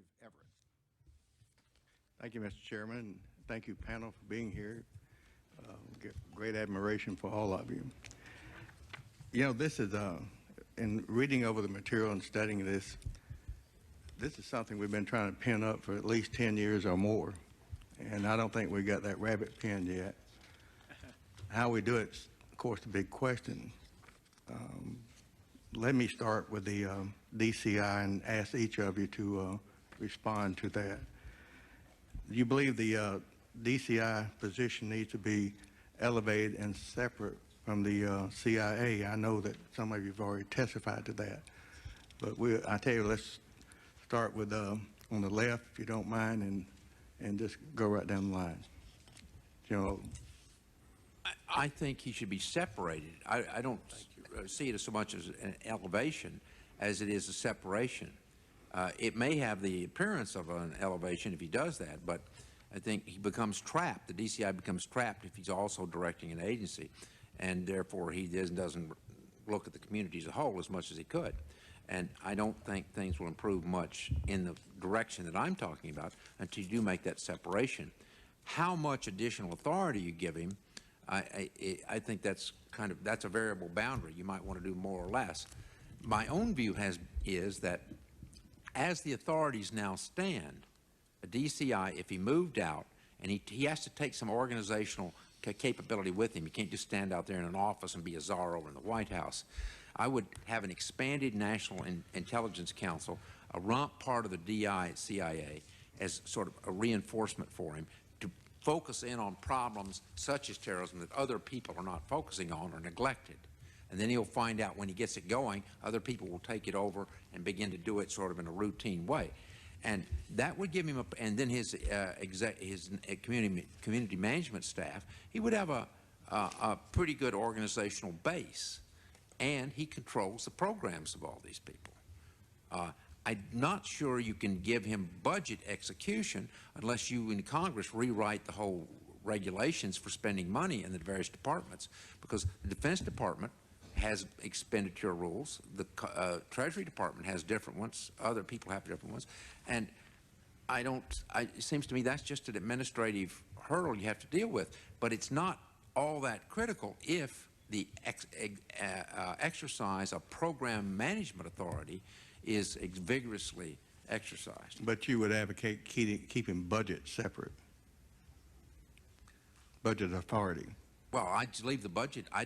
Representative Everett. Thank you, Mr. Chairman. Thank you, panel, for being here. Great admiration for all of you. You know, this is, in reading over the material and studying this is something we've been trying to pin up for at least 10 years or more. And I don't think we got that rabbit pinned yet. How we do it's, of course, the big question. Let me start with the DCI and ask each of you to respond to that. Do you believe the DCI position needs to be elevated and separate from the CIA? I know that some of you have already testified to that, but I tell you, let's start with on the left, if you don't mind, and just go right down the line. General Odom. I think he should be separated. I don't see it as so much as an elevation as it is a separation. It may have the appearance of an elevation if he does that, but I think he becomes trapped. The DCI becomes trapped if he's also directing an agency, and therefore he doesn't look at the community as a whole as much as he could. And I don't think things will improve much in the direction that I'm talking about until you do make that separation. How much additional authority you give him, I think that's a variable boundary. You might want to do more or less. My own view is that as the authorities now stand, a DCI, if he moved out, and he has to take some organizational capability with him. You can't just stand out there in an office and be a czar over in the White House. I would have an expanded National Intelligence Council, a rump part of the CIA, as sort of a reinforcement for him to focus in on problems such as terrorism that other people are not focusing on or neglected. And then he'll find out when he gets it going, other people will take it over and begin to do it sort of in a routine way. And that would give him and then his community management staff, he would have a pretty good organizational base, and he controls the programs of all these people. I'm not sure you can give him budget execution unless you in Congress rewrite the whole regulations for spending money in the various departments, because the Defense Department has expenditure rules, the Treasury Department has different ones, other people have different ones, and it seems to me that's just an administrative hurdle you have to deal with, but it's not all that critical if the exercise of program management authority is vigorously exercised. But you would advocate keeping budget separate, budget authority. Well, I'd leave the budget. I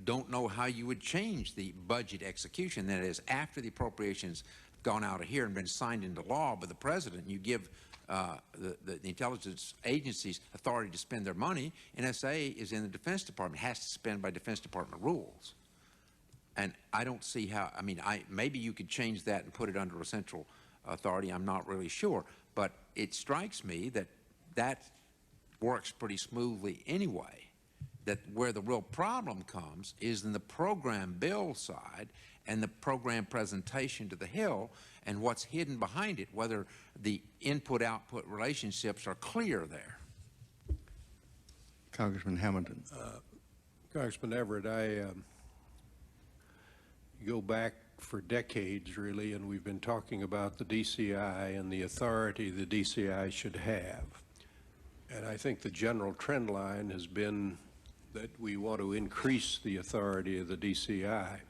don't know how you would change the budget execution. That is, after the appropriations have gone out of here and been signed into law by the president, you give the intelligence agencies authority to spend their money. NSA is in the Defense Department, has to spend by Defense Department rules. And I don't see how, I mean, maybe you could change that and put it under a central authority. I'm not really sure. But it strikes me that that works pretty smoothly anyway. That where the real problem comes is in the program bill side and the program presentation to the Hill and what's hidden behind it, whether the input-output relationships are clear there. Congressman Hamilton. Congressman Everett, I go back for decades, really, and we've been talking about the DCI and the authority the DCI should have. And I think the general trend line has been that we want to increase the authority of the DCI.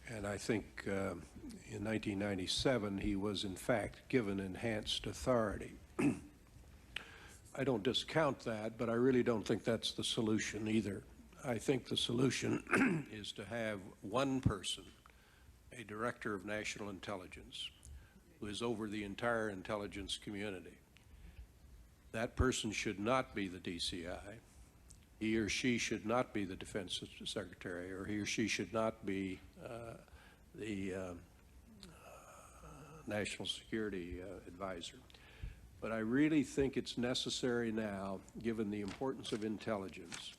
And I think in 1997, he was in fact given enhanced authority. I don't discount that, but I really don't think that's the solution either. I think the solution is to have one person, a director of national intelligence, who is over the entire intelligence community. That person should not be the DCI. He or she should not be the Defense Secretary, or he or she should not be the National Security Advisor. But I really think it's necessary now, given the importance of intelligence,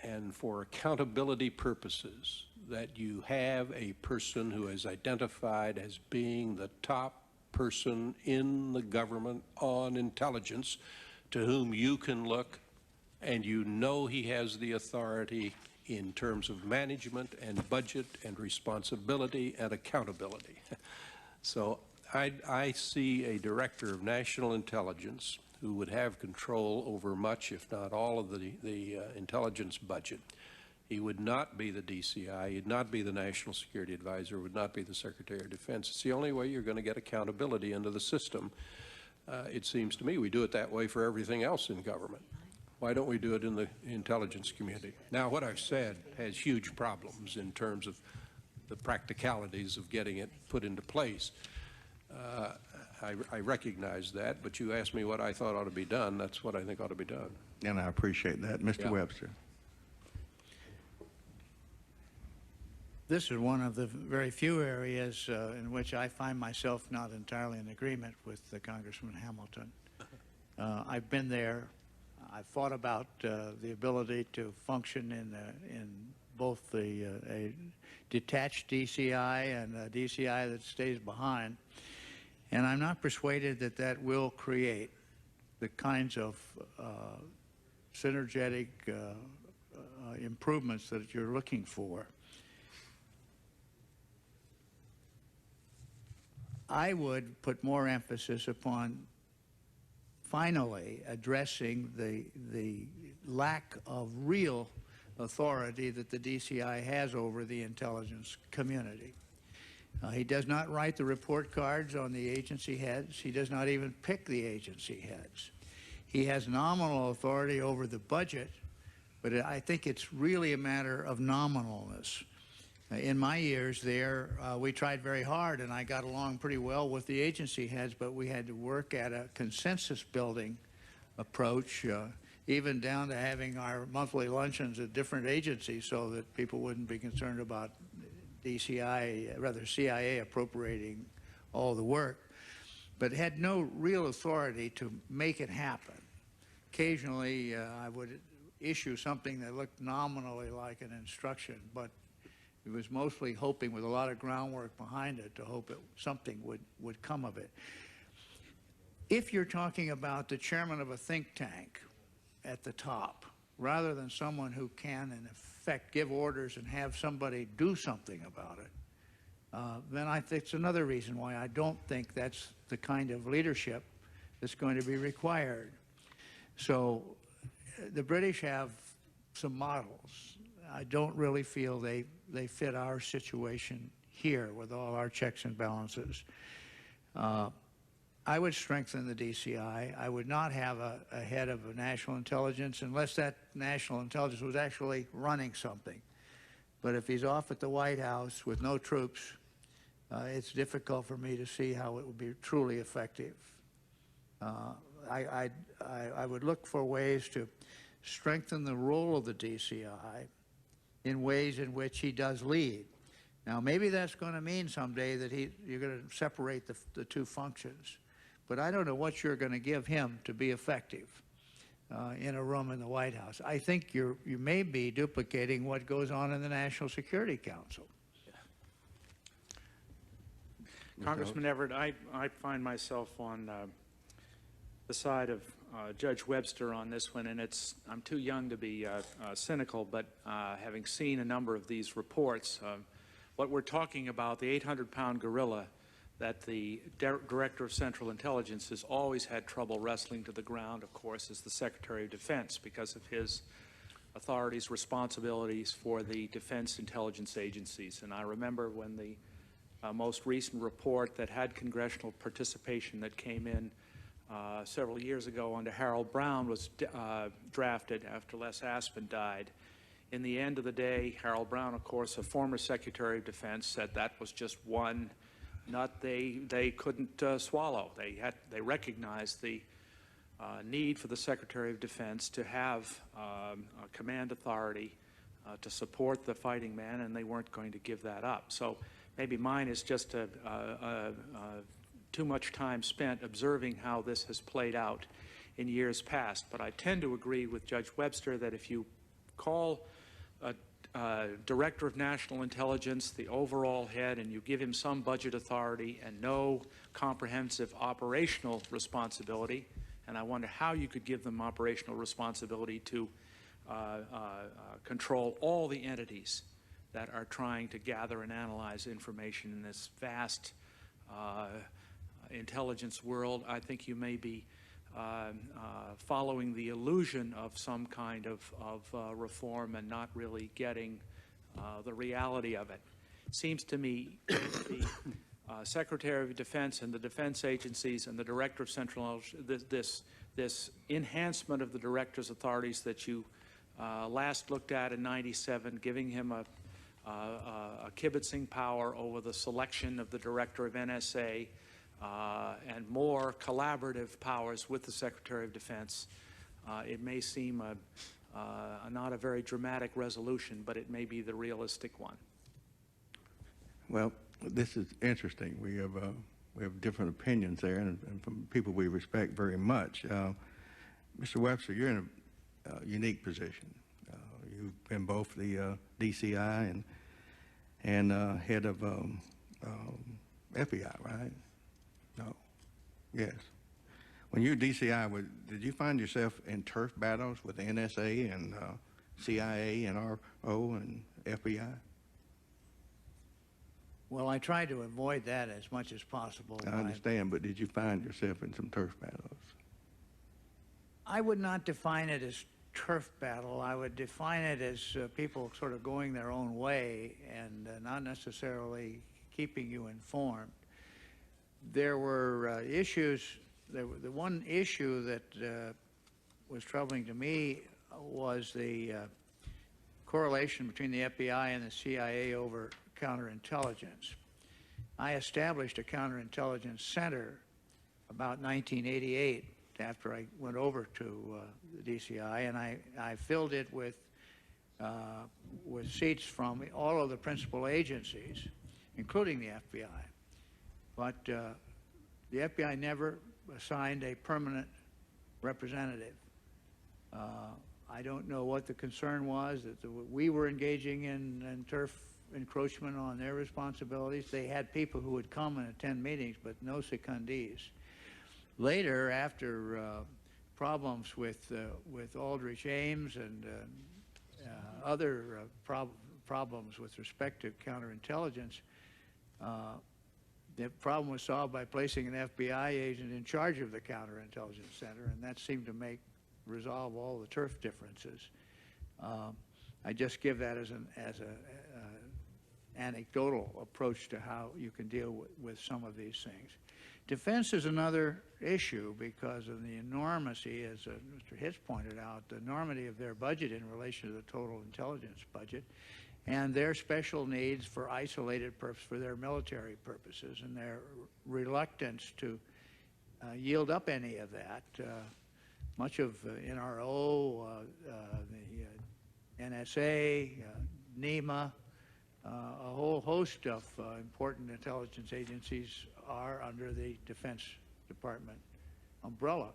and for accountability purposes, that you have a person who is identified as being the top person in the government on intelligence, to whom you can look and you know he has the authority in terms of management and budget and responsibility and accountability. So I see a director of national intelligence who would have control over much, if not all, of the intelligence budget. He would not be the DCI, he'd not be the National Security Advisor, would not be the Secretary of Defense. It's the only way you're going to get accountability into the system. It seems to me we do it that way for everything else in government. Why don't we do it in the intelligence community? Now, what I've said has huge problems in terms of the practicalities of getting it put into place. I recognize that, but you asked me what I thought ought to be done. That's what I think ought to be done. And I appreciate that. Mr. Yeah. Webster. This is one of the very few areas in which I find myself not entirely in agreement with Congressman Hamilton. I've been there. I've thought about the ability to function in both a detached DCI and a DCI that stays behind, and I'm not persuaded that that will create the kinds of synergetic improvements that you're looking for. I would put more emphasis upon finally addressing the lack of real authority that the DCI has over the intelligence community. He does not write the report cards on the agency heads. He does not even pick the agency heads. He has nominal authority over the budget, but I think it's really a matter of nominalness. In my years there, we tried very hard, and I got along pretty well with the agency heads, but we had to work at a consensus-building approach, even down to having our monthly luncheons at different agencies so that people wouldn't be concerned about CIA appropriating all the work, but had no real authority to make it happen. Occasionally, I would issue something that looked nominally like an instruction, but it was mostly hoping, with a lot of groundwork behind it, to hope something would come of it. If you're talking about the chairman of a think tank at the top, rather than someone who can, in effect, give orders and have somebody do something about it, then I think it's another reason why I don't think that's the kind of leadership that's going to be required. So the British have some models. I don't really feel they fit our situation here with all our checks and balances. I would strengthen the DCI. I would not have a head of a national intelligence unless that national intelligence was actually running something. But if he's off at the White House with no troops, it's difficult for me to see how it would be truly effective. I would look for ways to strengthen the role of the DCI in ways in which he does lead. Now, maybe that's going to mean someday that you're going to separate the two functions. But I don't know what you're going to give him to be effective in a room in the White House. I think you may be duplicating what goes on in the National Security Council. Congressman Everett, I find myself on the side of Judge Webster on this one, and I'm too young to be cynical, but having seen a number of these reports, what we're talking about, the 800-pound gorilla that the Director of Central Intelligence has always had trouble wrestling to the ground, of course, is the Secretary of Defense, because of his authorities, responsibilities for the defense intelligence agencies. And I remember when the most recent report that had congressional participation that came in several years ago under Harold Brown was drafted after Les Aspin died. In the end of the day, Harold Brown, of course, a former Secretary of Defense, said that was just one nut they couldn't swallow. They recognized the need for the Secretary of Defense to have command authority to support the fighting man, and they weren't going to give that up. So maybe mine is just too much time spent observing how this has played out in years past. But I tend to agree with Judge Webster that if you call a Director of National Intelligence the overall head, and you give him some budget authority and no comprehensive operational responsibility, and I wonder how you could give them operational responsibility to control all the entities that are trying to gather and analyze information in this vast intelligence world, I think you may be following the illusion of some kind of reform and not really getting the reality of it. It seems to me the Secretary of Defense and the defense agencies and the Director of Central Knowledge, this enhancement of the Director's authorities that you last looked at in '97, giving him a kibitzing power over the selection of the Director of NSA, and more collaborative powers with the Secretary of Defense. It may seem not a very dramatic resolution, but it may be the realistic one. Well, this is interesting. We have different opinions there, and from people we respect very much. Mr. Webster, you're in a unique position. You've been both the DCI and head of FBI, right? No. Yes. When you were DCI, did you find yourself in turf battles with the NSA and CIA and RO and FBI? Well, I tried to avoid that as much as possible. I understand, but did you find yourself in some turf battles? I would not define it as turf battle. I would define it as people sort of going their own way and not necessarily keeping you informed. There were issues. The one issue that was troubling to me was the correlation between the FBI and the CIA over counterintelligence. I established a counterintelligence center about 1988 after I went over to the DCI, and I filled it with seats from all of the principal agencies, including the FBI. But the FBI never assigned a permanent representative. I don't know what the concern was, that we were engaging in turf encroachment on their responsibilities. They had people who would come and attend meetings, but no secondees. Later, after problems with Aldrich Ames and other problems with respect to counterintelligence, the problem was solved by placing an FBI agent in charge of the counterintelligence center, and that seemed to resolve all the turf differences. I just give that as an anecdotal approach to how you can deal with some of these things. Defense is another issue because of the enormity, as Mr. Hitz pointed out, the enormity of their budget in relation to the total intelligence budget, and their special needs for isolated purpose for their military purposes, and their reluctance to yield up any of that. Much of NRO, the NSA, NEMA, a whole host of important intelligence agencies are under the Defense Department umbrella.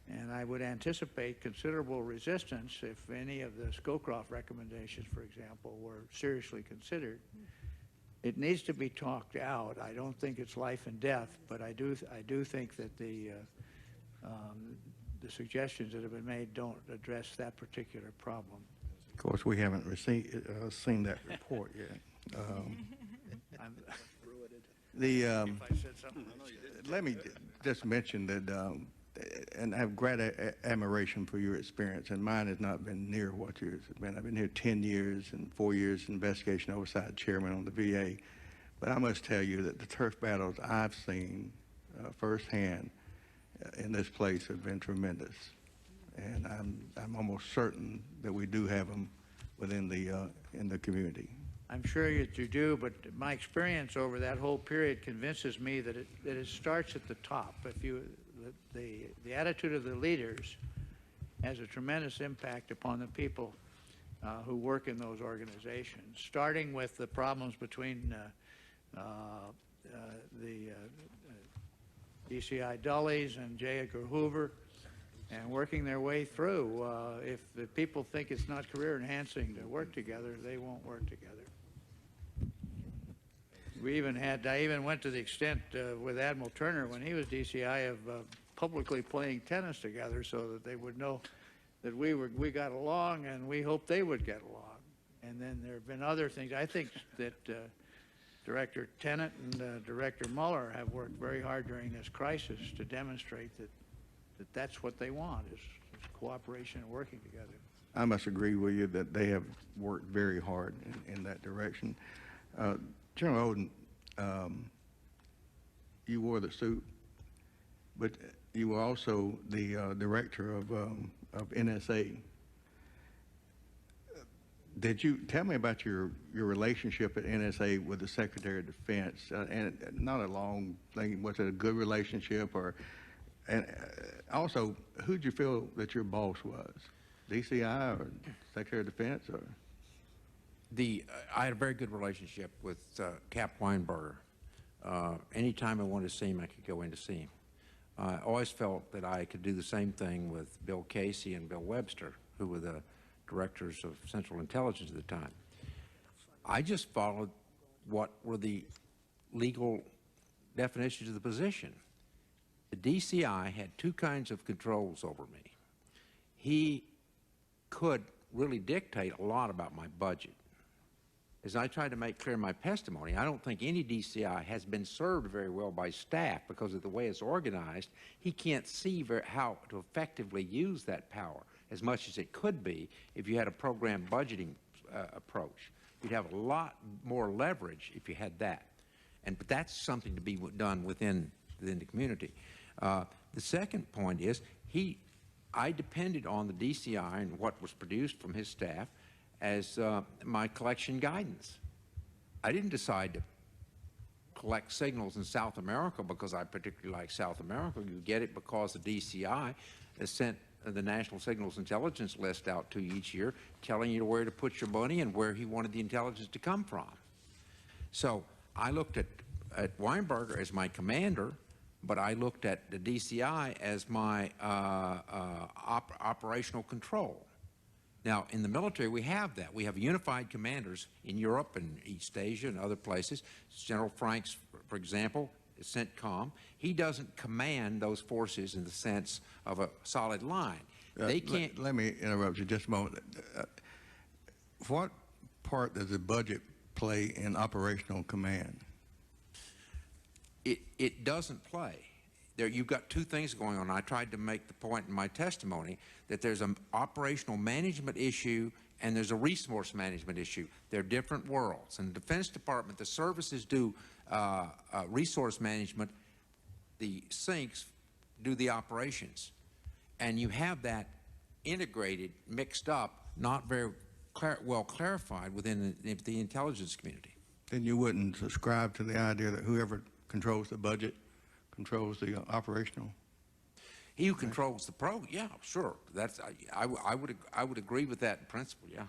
And I would anticipate considerable resistance if any of the Scowcroft recommendations, for example, were seriously considered. It needs to be talked out. I don't think it's life and death, but I do think that the suggestions that have been made don't address that particular problem. Of course, we haven't seen that report yet. Let me just mention that, and I have great admiration for your experience, and mine has not been near what yours has been. I've been here 10 years and 4 years investigation oversight chairman on the VA, but I must tell you that the turf battles I've seen firsthand in this place have been tremendous, and I'm almost certain that we do have them within in the community. I'm sure that you do, but my experience over that whole period convinces me that it starts at the top. If the attitude of the leaders has a tremendous impact upon the people who work in those organizations, starting with the problems between the DCI Dulles and J. Edgar Hoover, and working their way through. If the people think it's not career enhancing to work together, they won't work together. I even went to the extent with Admiral Turner when he was DCI of publicly playing tennis together so that they would know that we got along, and we hoped they would get along. And then there have been other things. I think that Director Tennant and Director Mueller have worked very hard during this crisis to demonstrate that that's what they want, is cooperation and working together. I must agree with you that they have worked very hard in that direction. General Odom, you wore the suit, but you were also the director of NSA. Did you tell me about your relationship at NSA with the Secretary of Defense? And not a long thing. Was it a good relationship, or? And also, who did you feel that your boss was? DCI or Secretary of Defense, or? I had a very good relationship with Cap Weinberger. Anytime I wanted to see him, I could go in to see him. I always felt that I could do the same thing with Bill Casey and Bill Webster, who were the directors of Central Intelligence at the time. I just followed what were the legal definitions of the position. The DCI had two kinds of controls over me. He could really dictate a lot about my budget. As I tried to make clear in my testimony, I don't think any DCI has been served very well by staff because of the way it's organized. He can't see how to effectively use that power as much as it could be if you had a program budgeting approach. You'd have a lot more leverage if you had that. But that's something to be done within the community. The second point is I depended on the DCI and what was produced from his staff as my collection guidance. I didn't decide to collect signals in South America because I particularly like South America. You get it because the DCI has sent the National Signals Intelligence List out to you each year, telling you where to put your money and where he wanted the intelligence to come from. So I looked at Weinberger as my commander, but I looked at the DCI as my operational control. Now, in the military, we have that. We have unified commanders in Europe and East Asia and other places. General Franks, for example, is CENTCOM. He doesn't command those forces in the sense of a solid line. They can't. Let me interrupt you just a moment. What part does the budget play in operational command? It doesn't play. You've got two things going on. I tried to make the point in my testimony that there's an operational management issue and there's a resource management issue. They're different worlds. In the Defense Department, the services do resource management. The sinks do the operations. And you have that integrated, mixed up, not very well clarified within the intelligence community. Then you wouldn't subscribe to the idea that whoever controls the budget controls the operational? He who controls the program, yeah, sure. That's I would agree with that in principle, yeah.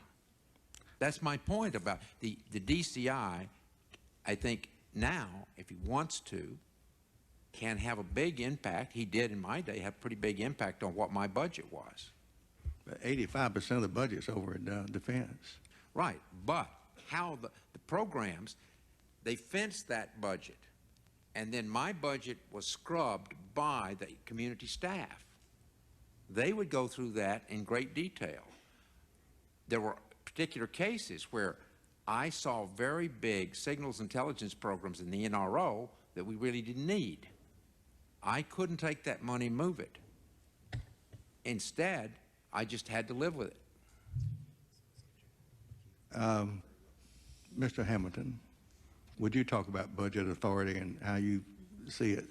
That's my point about the DCI. I think now, if he wants to, can have a big impact. He did in my day have a pretty big impact on what my budget was. 85% of the budget's over at defense. Right, but how the programs, they fenced that budget. And then my budget was scrubbed by the community staff. They would go through that in great detail. There were particular cases where I saw very big signals intelligence programs in the NRO that we really didn't need. I couldn't take that money and move it. Instead, I just had to live with it. Mr. Hamilton, would you talk about budget authority and how you see it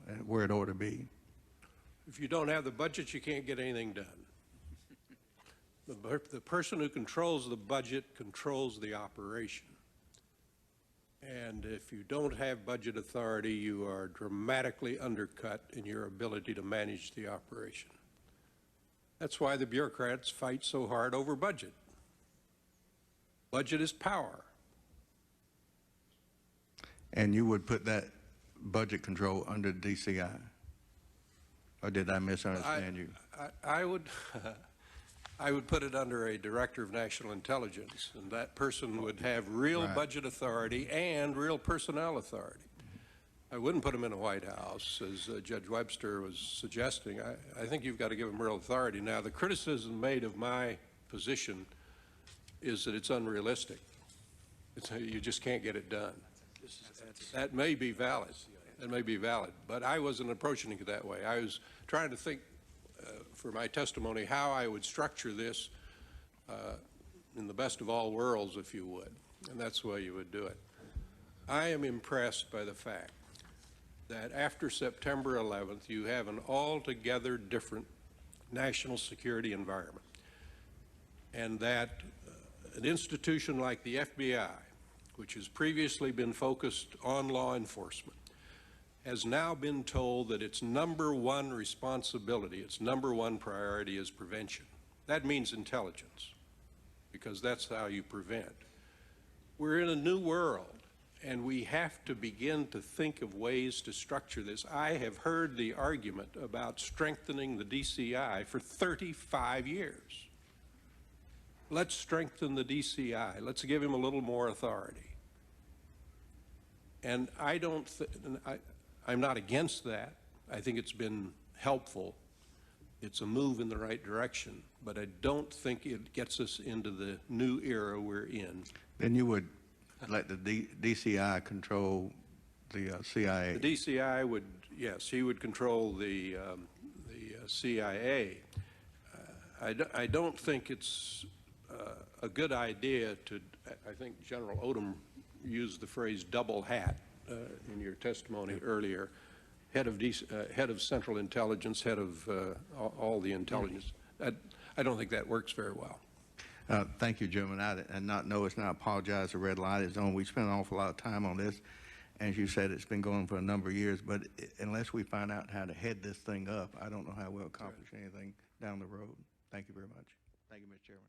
and where it ought to be? If you don't have the budget, you can't get anything done. The person who controls the budget controls the operation. And if you don't have budget authority, you are dramatically undercut in your ability to manage the operation. That's why the bureaucrats fight so hard over budget. Budget is power. And you would put that budget control under the DCI? Or did I misunderstand you? I would I would put it under a director of national intelligence, and that person would have real budget authority and real personnel authority. I wouldn't put him in a White House, as Judge Webster was suggesting. I think you've got to give him real authority. Now, the criticism made of my position is that it's unrealistic. You just can't get it done. That may be valid. That may be valid. But I wasn't approaching it that way. I was trying to think for my testimony how I would structure this in the best of all worlds, if you would. And that's the way you would do it. I am impressed by the fact that after September 11th, you have an altogether different national security environment. And that an institution like the FBI, which has previously been focused on law enforcement, has now been told that its number one responsibility, its number one priority is prevention. That means intelligence, because that's how you prevent. We're in a new world, and we have to begin to think of ways to structure this. I have heard the argument about strengthening the DCI for 35 years. Let's strengthen the DCI. Let's give him a little more authority. And I'm not against that. I think it's been helpful. It's a move in the right direction, but I don't think it gets us into the new era we're in. Then you would let the DCI control the CIA. The DCI would, yes, he would control the CIA. I don't think it's a good idea to, I think General Odom used the phrase double hat in your testimony earlier, head of Central Intelligence, head of all the intelligence. I don't think that works very well. Thank you, gentlemen. I did not know it's not apologize. The red light is on. We spent an awful lot of time on this. As you said, it's been going for a number of years, but unless we find out how to head this thing up, I don't know how we'll accomplish anything down the road. Thank you very much. Thank you, Mr. Chairman.